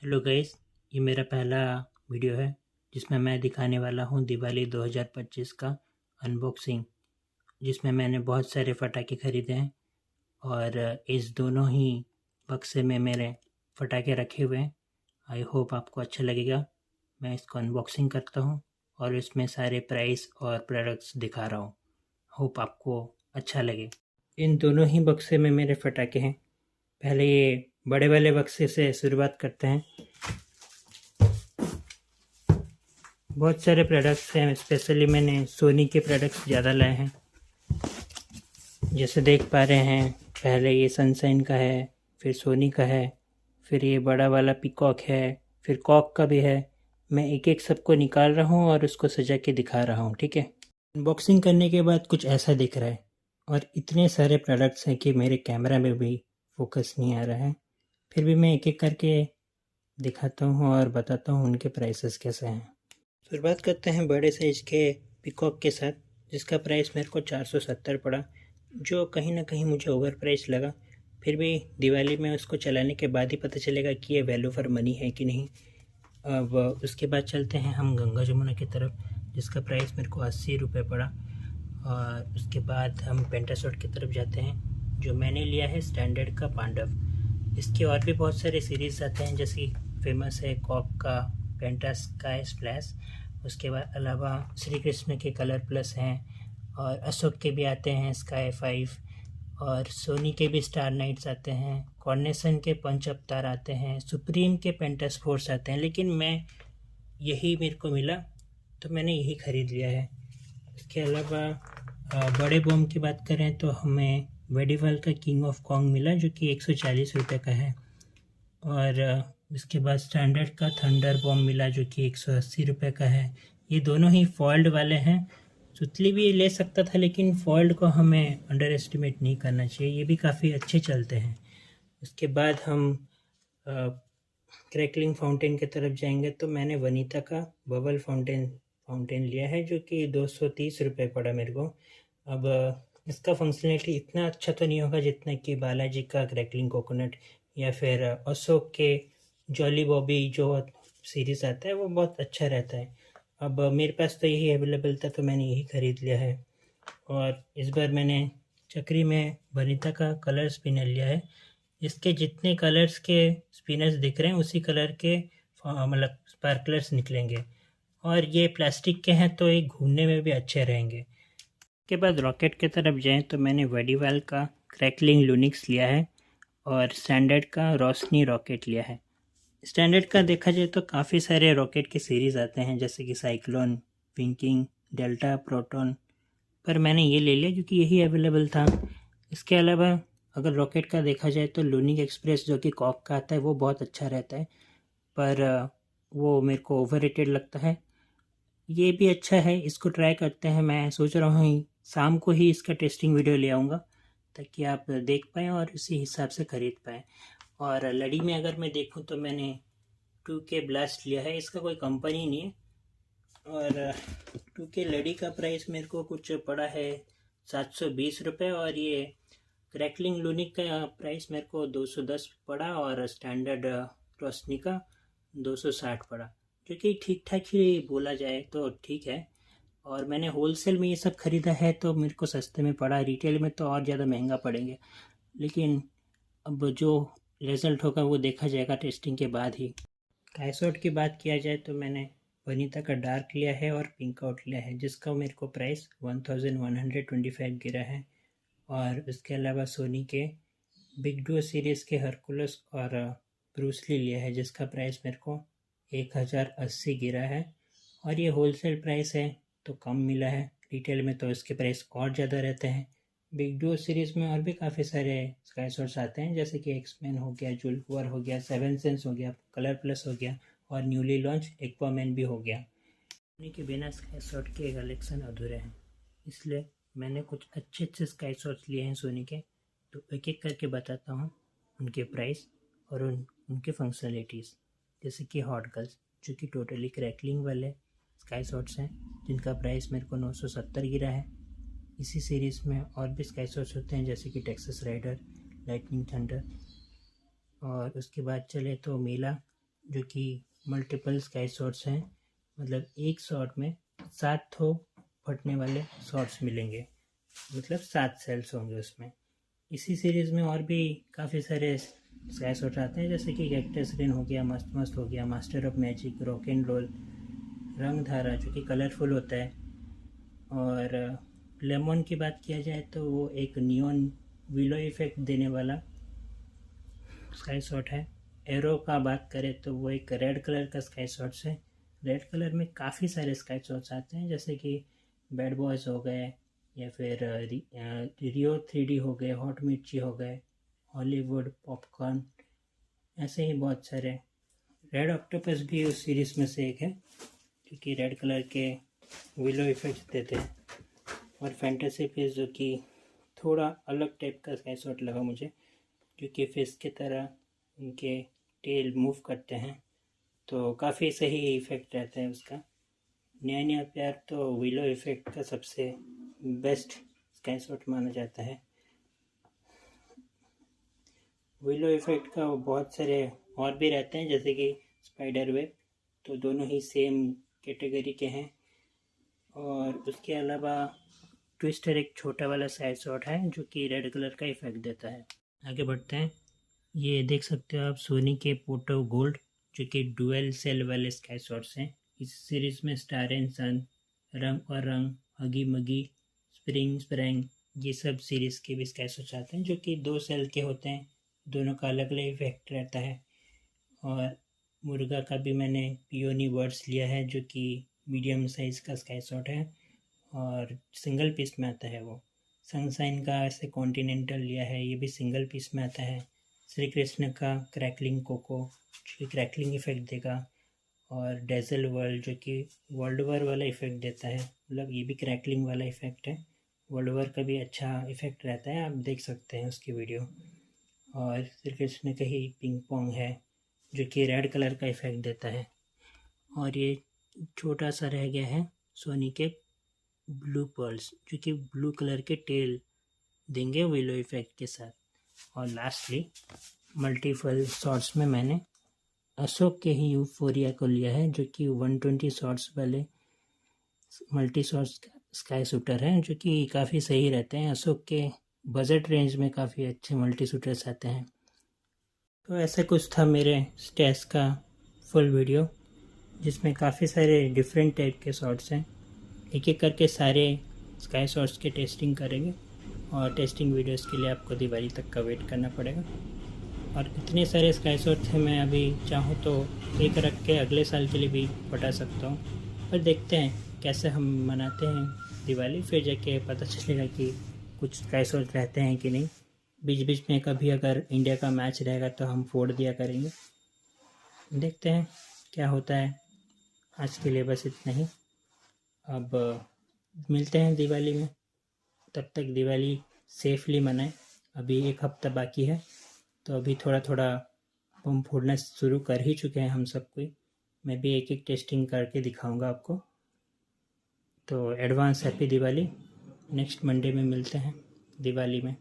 Hello guys, ये मेरा पहला वीडियो है जिसमें मैं दिखाने वाला हूँ दिवाली 2025 का अनबॉक्सिंग, जिसमें मैंने बहुत सारे पटाखे ख़रीदे हैं और इस दोनों ही बक्से में मेरे पटाखे रखे हुए हैं। आई होप आपको अच्छा लगेगा। मैं इसको अनबॉक्सिंग करता हूँ और इसमें सारे प्राइस और प्रोडक्ट्स दिखा रहा हूँ। होप आपको अच्छा लगे। इन दोनों ही बक्से में मेरे पटाखे हैं। पहले ये बड़े वाले बक्से से शुरुआत करते हैं। बहुत सारे प्रोडक्ट्स हैं, स्पेशली मैंने सोनी के प्रोडक्ट्स ज़्यादा लाए हैं। जैसे देख पा रहे हैं, पहले ये सनशाइन का है, फिर सोनी का है, फिर ये बड़ा वाला पीकॉक है, फिर कॉक का भी है। मैं एक एक सबको निकाल रहा हूँ और उसको सजा के दिखा रहा हूँ, ठीक है। अनबॉक्सिंग करने के बाद कुछ ऐसा दिख रहा है और इतने सारे प्रोडक्ट्स हैं कि मेरे कैमरा में भी फोकस नहीं आ रहा है। फिर भी मैं एक एक करके दिखाता हूँ और बताता हूँ उनके प्राइसेस कैसे हैं। शुरुआत करते हैं बड़े साइज़ के पीकॉक के साथ, जिसका प्राइस मेरे को 470 पड़ा, जो कहीं ना कहीं मुझे ओवर प्राइस लगा। फिर भी दिवाली में उसको चलाने के बाद ही पता चलेगा कि ये वैल्यू फॉर मनी है कि नहीं। अब उसके बाद चलते हैं हम गंगा जमुना की तरफ, जिसका प्राइस मेरे को 80 रुपये पड़ा। और उसके बाद हम पेंटासूट की तरफ जाते हैं, जो मैंने लिया है स्टैंडर्ड का पांडव। इसके और भी बहुत सारे सीरीज़ आते हैं, जैसे फेमस है कॉक का पेंटा स्काई स्प्लैश। उसके बाद अलावा श्री कृष्ण के कलर प्लस हैं और अशोक के भी आते हैं स्काई 5, और सोनी के भी स्टार नाइट्स आते हैं, कॉर्नेसन के पंच अवतार आते हैं, सुप्रीम के पेंटास फोर्स आते हैं। लेकिन मैं यही मेरे को मिला तो मैंने यही ख़रीद लिया है। इसके अलावा बड़े बम की बात करें तो हमें वेडिवल का किंग ऑफ कॉन्ग मिला, जो कि 140 रुपये का है। और इसके बाद स्टैंडर्ड का थंडर बॉम्ब मिला, जो कि 180 रुपये का है। ये दोनों ही फॉल्ड वाले हैं। सुतली भी ले सकता था, लेकिन फॉल्ड को हमें अंडर एस्टिमेट नहीं करना चाहिए, ये भी काफ़ी अच्छे चलते हैं। उसके बाद हम क्रैकलिंग फाउंटेन की तरफ जाएंगे तो मैंने वनीता का बबल फाउंटेन लिया है, जो कि 230 रुपये पड़ा मेरे को। अब इसका फंक्शनलिटी इतना अच्छा तो नहीं होगा जितना कि बालाजी का क्रैकलिंग कोकोनट या फिर अशोक के जॉली बॉबी जो सीरीज़ आता है वो बहुत अच्छा रहता है। अब मेरे पास तो यही अवेलेबल था तो मैंने यही ख़रीद लिया है। और इस बार मैंने चक्री में वनीता का कलर स्पिनर लिया है। इसके जितने कलर्स के स्पिनर्स दिख रहे हैं उसी कलर के मतलब स्पार्कलर्स निकलेंगे, और ये प्लास्टिक के हैं तो ये घूमने में भी अच्छे रहेंगे। के बाद रॉकेट की तरफ जाएं तो मैंने वेडिवल का क्रैकलिंग लूनिक्स लिया है और स्टैंडर्ड का रोशनी रॉकेट लिया है। स्टैंडर्ड का देखा जाए तो काफ़ी सारे रॉकेट के सीरीज़ आते हैं, जैसे कि साइक्लोन, विंकिंग, डेल्टा, प्रोटॉन, पर मैंने ये ले लिया क्योंकि यही अवेलेबल था। इसके अलावा अगर रॉकेट का देखा जाए तो लूनिक एक्सप्रेस जो कि कॉक का आता है वो बहुत अच्छा रहता है, पर वो मेरे को ओवररेटेड लगता है। ये भी अच्छा है, इसको ट्राई करते हैं। मैं सोच रहा हूँ शाम को ही इसका टेस्टिंग वीडियो ले आऊँगा ताकि आप देख पाएँ और उसी हिसाब से ख़रीद पाएँ। और लड़ी में अगर मैं देखूँ तो मैंने 2K ब्लास्ट लिया है, इसका कोई कंपनी नहीं है। और 2K लड़ी का प्राइस मेरे को कुछ पड़ा है 720 रुपये, और ये क्रैकलिंग लूनिक का प्राइस मेरे को 210 पड़ा, और स्टैंडर्ड रोशनी का 260 पड़ा, जो कि ठीक ठाक ही बोला जाए तो ठीक है। और मैंने होलसेल में ये सब ख़रीदा है तो मेरे को सस्ते में पड़ा, रिटेल में तो और ज़्यादा महंगा पड़ेंगे। लेकिन अब जो रिज़ल्ट होगा वो देखा जाएगा टेस्टिंग के बाद ही। काइसोट की बात किया जाए तो मैंने वनीता का डार्क लिया है और पिंक आउट लिया है, जिसका मेरे को प्राइस 1125 गिरा है। और उसके अलावा सोनी के बिग डू सीरीज़ के हरकुलस और ब्रूसली लिया है, जिसका प्राइस मेरे को 1080 गिरा है। और ये होलसेल प्राइस है तो कम मिला है, रिटेल में तो इसके प्राइस और ज़्यादा रहते हैं। बिग डू सीरीज़ में और भी काफ़ी सारे स्काई शॉट्स आते हैं, जैसे कि एक्समैन हो गया, जुल्फ वॉर हो गया, सेवन सेंस हो गया, कलर प्लस हो गया, और न्यूली लॉन्च एक्वामैन भी हो गया। सोनी के बिना स्काई शॉट के कलेक्शन अधूरे हैं, इसलिए मैंने कुछ अच्छे अच्छे स्काई शॉट्स लिए हैं सोनी के, तो एक एक करके बताता हूँ उनके प्राइस और उनके फंक्शनलिटीज़। जैसे कि हॉट गर्ल्स, जो कि टोटली क्रैकलिंग वाले स्काई शॉट्स हैं, जिनका प्राइस मेरे को 970 गिरा है। इसी सीरीज़ में और भी स्काई शॉट्स होते हैं, जैसे कि टेक्सास राइडर, लाइटनिंग थंडर। और उसके बाद चले तो मेला, जो कि मल्टीपल स्काई शॉट्स हैं, मतलब एक शॉट में 7 ठो फटने वाले शॉट्स मिलेंगे, मतलब 7 सेल्स होंगे उसमें। इसी सीरीज़ में और भी काफ़ी सारे स्काई शॉट आते हैं, जैसे कि कैक्टस रेन हो गया, मस्त मस्त हो गया, master of magic, rock and roll, रंग धारा जो कि कलरफुल होता है। और लेमन की बात किया जाए तो वो एक नियॉन विलो इफेक्ट देने वाला स्काई शॉट है। एरो का बात करें तो वो एक रेड कलर का स्काई शॉट्स है। रेड कलर में काफ़ी सारे स्काई शॉट्स आते हैं, जैसे कि बैड बॉयज़ हो गए, या फिर रियो 3D हो गए, हॉट मिर्ची हो गए, हॉलीवुड पॉपकॉर्न, ऐसे ही बहुत सारे। रेड ऑक्टोपस भी उस सीरीज़ में से एक है, क्योंकि रेड कलर के विलो इफेक्ट्स देते हैं। और फैंटेसी फिश जो कि थोड़ा अलग टाइप का स्काई शॉट लगा मुझे, क्योंकि फिश की तरह उनके टेल मूव करते हैं, तो काफ़ी सही इफेक्ट रहता है उसका। नया नया प्यार तो विलो इफेक्ट का सबसे बेस्ट स्काई शॉट माना जाता है। विलो इफेक्ट का बहुत सारे और भी रहते हैं, जैसे कि स्पाइडर वेब, तो दोनों ही सेम कैटेगरी के हैं। और उसके अलावा ट्विस्टर एक छोटा वाला स्काई शॉट है जो कि रेड कलर का इफेक्ट देता है। आगे बढ़ते हैं। ये देख सकते हो आप सोनी के पोटो गोल्ड, जो कि डुअल सेल वाले स्काई शॉट्स हैं। इस सीरीज़ में स्टार एंड सन, रंग और रंग, हगी मगी, स्प्रिंग स्प्रैंग, ये सब सीरीज़ के भी स्काई शॉट्स आते हैं, जो कि 2 सेल के होते हैं, दोनों का अलग अलग इफेक्ट रहता है। और मुर्गा का भी मैंने पियोनी वर्ड्स लिया है, जो कि मीडियम साइज़ का स्काई शॉट है और सिंगल पीस में आता है। वो सनसाइन का ऐसे कॉन्टिनेंटल लिया है, ये भी सिंगल पीस में आता है। श्री कृष्ण का क्रैकलिंग कोको, जो क्रैकलिंग इफेक्ट देगा। और डेजल वर्ल्ड जो कि वर्ल्ड वार वाला इफेक्ट देता है, मतलब ये भी क्रैकलिंग वाला इफेक्ट है। वर्ल्ड वार का भी अच्छा इफेक्ट रहता है, आप देख सकते हैं उसकी वीडियो। और श्री कृष्ण का ही पिंग पोंग है, जो कि रेड कलर का इफेक्ट देता है। और ये छोटा सा रह गया है सोनी के ब्लू पर्ल्स, जो कि ब्लू कलर के टेल देंगे विलो इफेक्ट के साथ। और लास्टली मल्टीपल शॉट्स में मैंने अशोक के ही यूफोरिया को लिया है, जो कि 120 शॉट्स वाले मल्टी शॉट्स स्काई शूटर हैं, जो कि काफ़ी सही रहते हैं। अशोक के बजट रेंज में काफ़ी अच्छे मल्टी शूटर्स आते हैं। तो ऐसा कुछ था मेरे स्टेस का फुल वीडियो, जिसमें काफ़ी सारे डिफरेंट टाइप के शॉट्स हैं। एक एक करके सारे स्काई शॉट्स के टेस्टिंग करेंगे, और टेस्टिंग वीडियोस के लिए आपको दिवाली तक का वेट करना पड़ेगा। और इतने सारे स्काई शॉट्स हैं, मैं अभी चाहूँ तो एक रख के अगले साल के लिए भी बता सकता हूँ, पर देखते हैं कैसे हम मनाते हैं दिवाली, फिर जाके पता चलेगा कि कुछ स्काई शॉट्स रहते हैं कि नहीं। बीच बीच में कभी अगर इंडिया का मैच रहेगा तो हम फोड़ दिया करेंगे, देखते हैं क्या होता है। आज के लिए बस इतना ही, अब मिलते हैं दिवाली में। तब तक दिवाली सेफली मनाएं। अभी एक हफ्ता बाकी है, तो अभी थोड़ा थोड़ा बम फोड़ना शुरू कर ही चुके हैं हम सब कोई। मैं भी एक एक टेस्टिंग करके दिखाऊंगा आपको। तो advance happy Diwali. Next Monday में मिलते हैं दिवाली में।